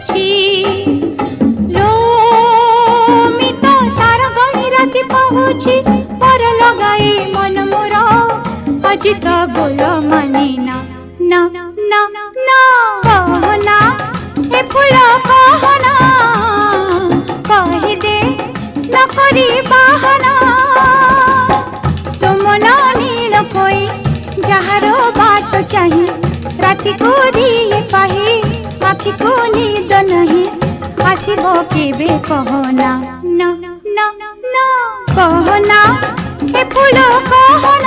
अछि लो मित तार गणी राति पहुँची पर लगाई मन मोर आज तो बोल मानी ना ना ना ना कहना ए फूल कहना कही दे न करी बहाना तुम नील कोई जहारो बाट चाही राति को दिए पाही आखि को नींद नहीं आसीबो केबे कहना ना ना ना कहना ए फूल कहना।